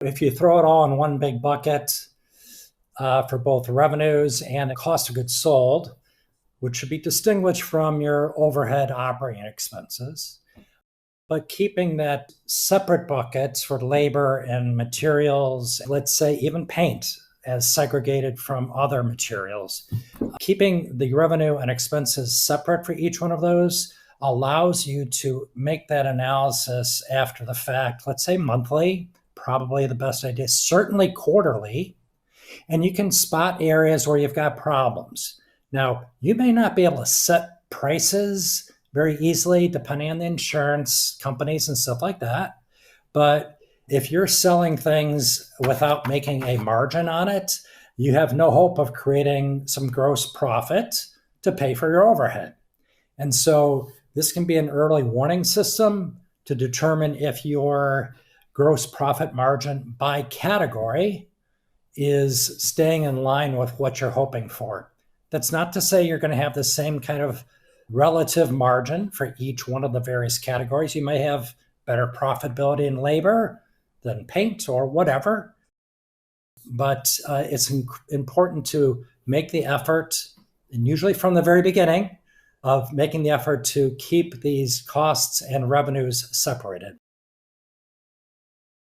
If you throw it all in one big bucket for both revenues and cost of goods sold, which should be distinguished from your overhead operating expenses, but keeping that separate buckets for labor and materials, let's say even paint, as segregated from other materials. Keeping the revenue and expenses separate for each one of those allows you to make that analysis after the fact, let's say monthly, probably the best idea, certainly quarterly, and you can spot areas where you've got problems. Now, you may not be able to set prices very easily depending on the insurance companies and stuff like that, but if you're selling things without making a margin on it, you have no hope of creating some gross profit to pay for your overhead. And so this can be an early warning system to determine if your gross profit margin by category is staying in line with what you're hoping for. That's not to say you're going to have the same kind of relative margin for each one of the various categories. You may have better profitability in labor than paint or whatever. But it's important to make the effort, and usually from the very beginning, of making the effort to keep these costs and revenues separated.